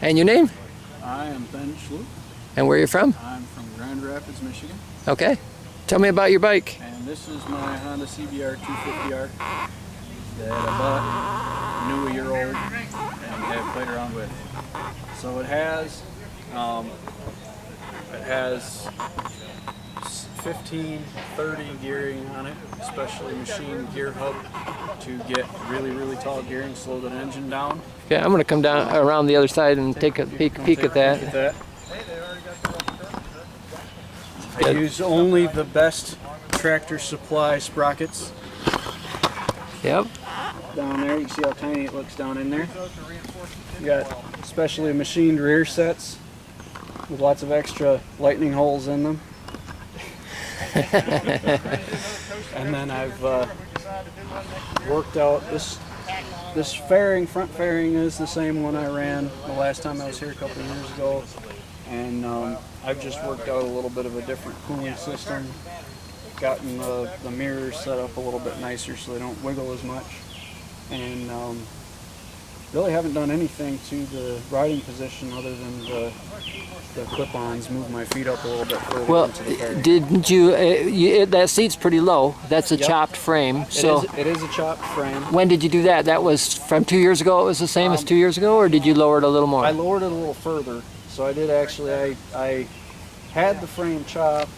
And your name? I am Ben Schloop. And where are you from? I'm from Grand Rapids, Michigan. Okay. Tell me about your bike. And this is my Honda CBR-250R that I bought new a year old and have played around with. So it has 15-30 gearing on it, especially machine gear hub to get really tall gearing, slow the engine down. Okay, I'm going to come down around the other side and take a peek at that. I use only the best Tractor Supply sprockets. Yep. Down there, you can see how tiny it looks down in there. You got specially machined rear sets with lots of extra lightning holes in them. And then I've worked out this fairing, front fairing is the same one I ran the last time I was here a couple of years ago. And I've just worked out a little bit of a different cooling system, gotten the mirrors set up a little bit nicer so they don't wiggle as much, and really haven't done anything to the riding position other than the clip-ons, move my feet up a little bit further. Well, into the fairing. didn't that seat's pretty low. That's a chopped frame. So it is a chopped frame. When did you do that? That was from 2 years ago. It was the same as 2 years ago, or did you lower it a little more? I lowered it a little further. So I did actually, I had the frame chopped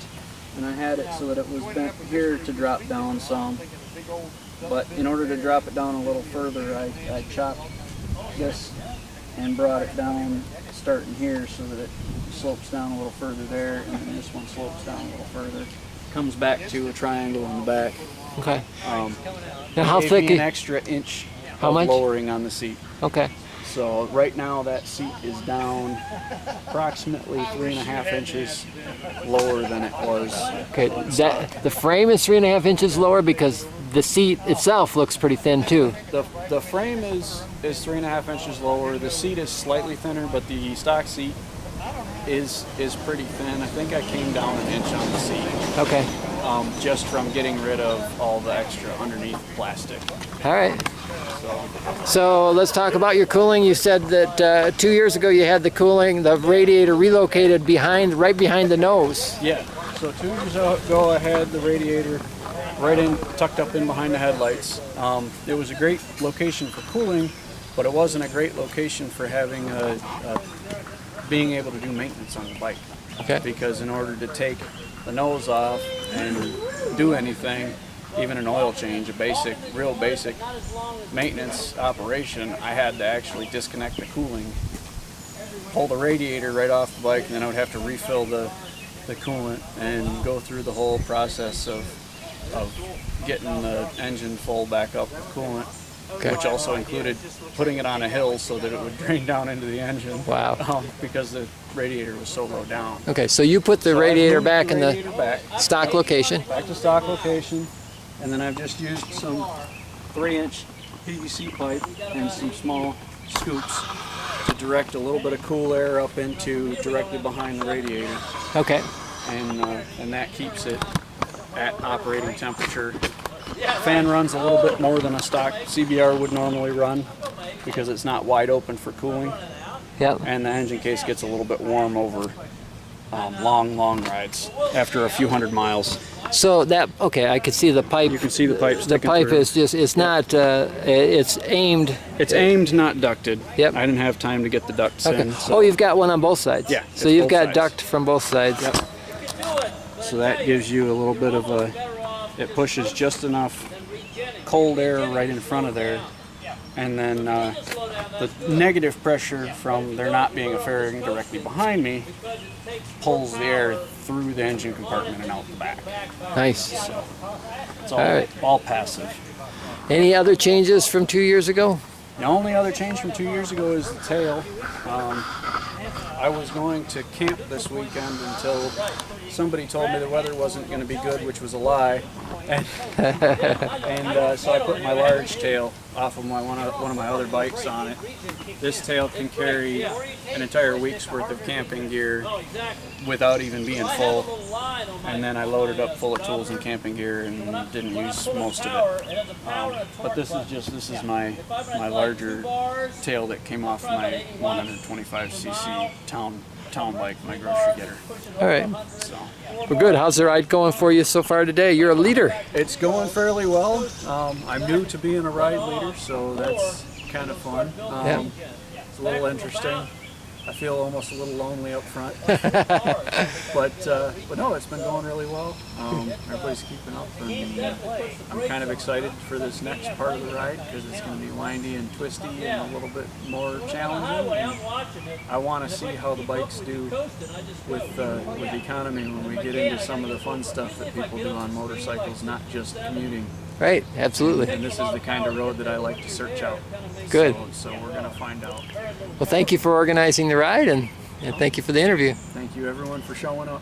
and I had it so that it was bent here to drop down some. But in order to drop it down a little further, I chopped this and brought it down starting here so that it slopes down a little further there, and then this one slopes down a little further. Comes back to a triangle in the back. Okay. Now how thick? Gave me an extra inch How of much? lowering on the seat. Okay. So right now that seat is down approximately 3.5 inches lower than it was. Okay. The frame is 3.5 inches lower because the seat itself looks pretty thin too. The frame is 3.5 inches lower. The seat is slightly thinner, but the stock seat is pretty thin. I think I came down an inch on the seat. Okay. Just from getting rid of all the extra underneath plastic. All right. So let's talk about your cooling. You said that 2 years ago you had the radiator relocated right behind the nose. Yeah. So 2 years ago I had the radiator tucked up in behind the headlights. It was a great location for cooling, but it wasn't a great location for having being able to do maintenance on the bike. Okay. Because in order to take the nose off and do anything, even an oil change, real basic maintenance operation, I had to actually disconnect the cooling, pull the radiator right off the bike, and then I would have to refill the coolant and go through the whole process of getting the engine full back up with coolant, which also included putting it on a hill so that it would drain down into the engine. Wow. Because the radiator was so low down. Okay, so you put the radiator back in the stock location. Back to stock location. And then I've just used some 3-inch PVC pipe and some small scoops to direct a little bit of cool air up into directly behind the radiator. Okay. And that keeps it at operating temperature. Fan runs a little bit more than a stock CBR would normally run because it's not wide open for cooling. Yep. And the engine case gets a little bit warm over long rides after a few hundred miles. So I could see the pipe. You can see the pipe sticking The pipe through. is just, it's not, it's aimed. It's aimed, not ducted. Yep. I didn't have time to get the ducts in. So. Oh, you've got one on both sides. Yeah. So you've got sides. duct from both sides. Yep. So that gives you a little bit of it pushes just enough cold air right in front of there. And then the negative pressure from there not being a fairing directly behind me pulls the air through the engine compartment and out the back. Nice. So it's all passive. Any other changes from 2 years ago? The only other change from 2 years ago is the tail. I was going to camp this weekend until somebody told me the weather wasn't going to be good, which was a lie. And so I put my large tail off of one of my other bikes on it. This tail can carry an entire week's worth of camping gear without even being full. And then I loaded up full of tools and camping gear and didn't use most of it. But this is my larger tail that came off my 125cc town bike, my grocery getter. All right. So Well, good. How's the ride going for you so far today? You're a leader. it's going fairly well. I'm new to being a ride leader, so that's kind of fun. Yeah. It's a little interesting. I feel almost a little lonely up front, but no, it's been going really well. Everybody's keeping up, and I'm kind of excited for this next part of the ride because it's going to be windy and twisty and a little bit more challenging. And I want to see how the bikes do with economy when we get into some of the fun stuff that people do on motorcycles, not just commuting. Right. Absolutely. And this is the kind of road that I like to search out. Good. So we're going to find out. Well, thank you for organizing the ride, and thank you for the interview. Thank you, everyone, for showing up.